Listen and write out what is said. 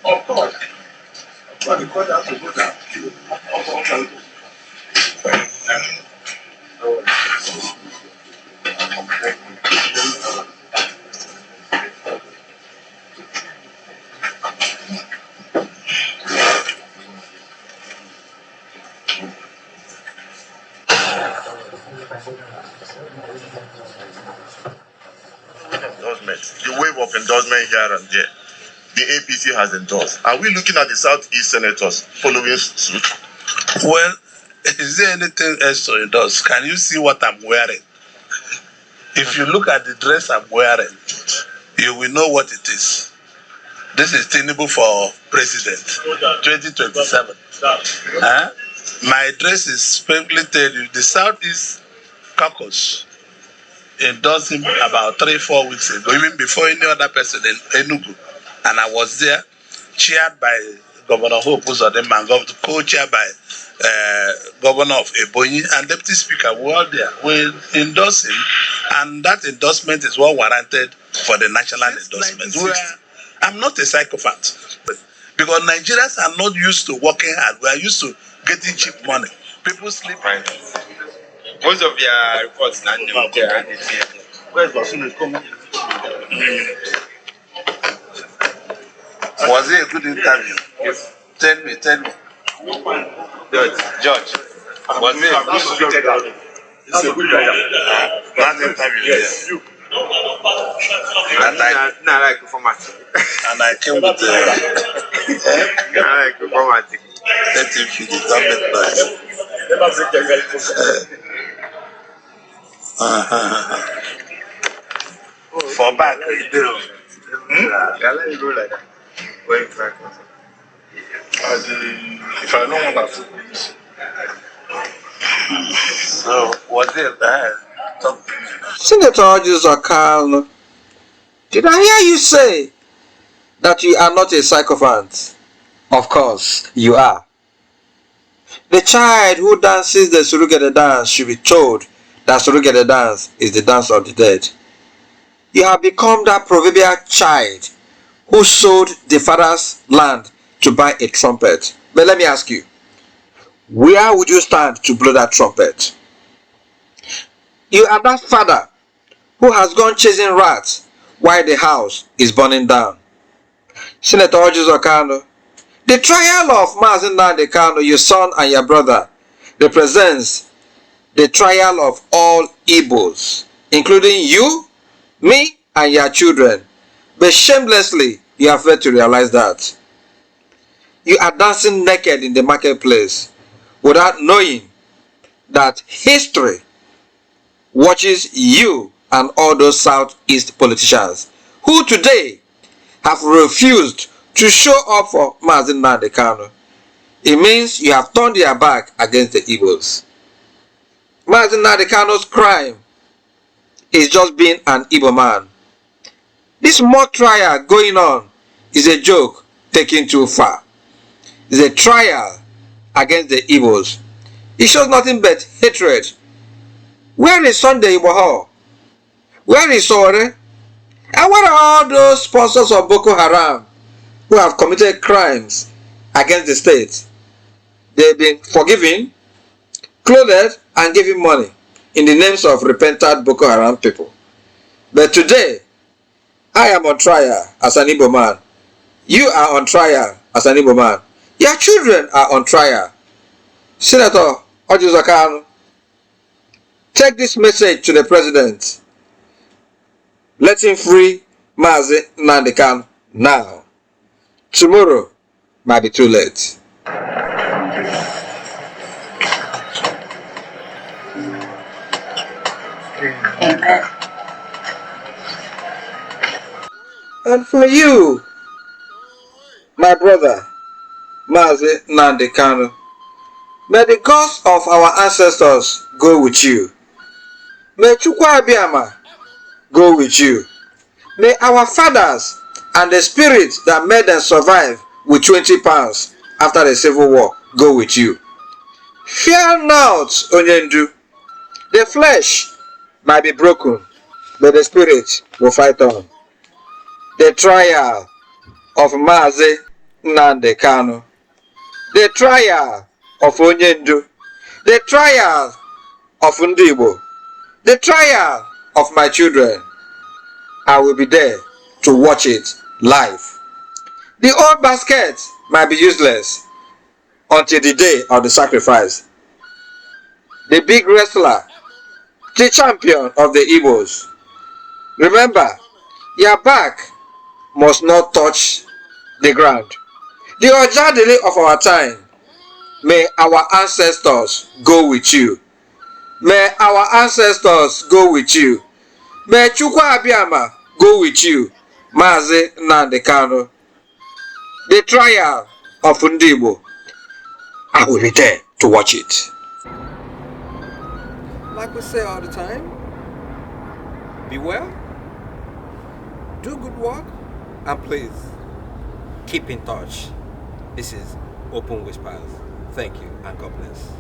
Of course. But the court has to go down. The wave of endorsement here and there, the APC has endorsed. Are we looking at the Southeast senators following suit? Well, is there anything else to endorse? Can you see what I'm wearing? If you look at the dress I'm wearing, you will know what it is. This is TINUBU for president, 2027. My dress is specifically tell you the Southeast caucus endorsed him about 3-4 weeks ago, even before any other person in Enugu. And I was there, chaired by Governor Hope Uzodimma and co-chaired by Governor of Ebonyi and Deputy Speaker. We were all there. We endorsed him, and that endorsement is what warranted for the national endorsement. I'm not a psychopath, because Nigerians are not used to working hard. We are used to getting cheap money. People sleep. Most of your reports now there. Where's Basunu coming? Was it a good interview? Yes. Tell me. George. Was it a good interview? It's a good interview. That interview, yes. Yeah. And I like informatic. And I came with I like informatic. let him feed it, don't make noise. For back, you do. I let you go like that. Going back. If I don't want to. So, was it talk to me. Senator Orji Kalu, did I hear you say that you are not a sycophant? Of course, you are. The child who dances the Surugede dance should be told that Surugede dance is the dance of the dead. You have become that proverbial child who sold the father's land to buy a trumpet. But let me ask you, where would you stand to blow that trumpet? You are that father who has gone chasing rats while the house is burning down. Senator Orji Kalu, the trial of Nnamdi Kanu, your son and your brother, represents the trial of all Igbos, including you, me, and your children. But shamelessly, you have failed to realize that. You are dancing naked in the marketplace without knowing that history watches you and all those Southeast politicians who today have refused to show up for Nnamdi Kanu. It means you have turned your back against the Igbos. Nnamdi Kanu's crime is just being an Igbo man. This mock trial going on is a joke taken too far. It's a trial against the Igbos. It shows nothing but hatred. Where is Sunday Igboho? Where is Sore? And where are all those sponsors of Boko Haram who have committed crimes against the state? They've been forgiven, clothed, and given money in the names of repentant Boko Haram people. But today, I am on trial as an Igbo man. You are on trial as an Igbo man. Your children are on trial. Senator Orji Kalu, take this message to the president. Let him free Nnamdi Kanu now. Tomorrow might be too late. Amen. And for you, my brother, Nnamdi Kanu, may the gods of our ancestors go with you. May Chukwu Abiyama go with you. May our fathers and the spirit that made them survive with 20 pounds after the Civil War go with you. Fear not, Onyendu. The flesh might be broken, but the spirit will fight on. The trial of Mazi Nnamdi Kanu. The trial of Onyendu. The trial of Ndibo. The trial of my children. I will be there to watch it live. The old basket might be useless until the day of the sacrifice. The big wrestler, the champion of the Igbos. Remember, your back must not touch the ground. The Ojadele of our time, may our ancestors go with you. May our ancestors go with you. May Chukwu Abiyama go with you, Mazi Nnamdi Kanu. The trial of Ndibo, I will be there to watch it. Like we say all the time, be well, do good work, and please keep in touch. This is Open Whispers. Thank you and God bless.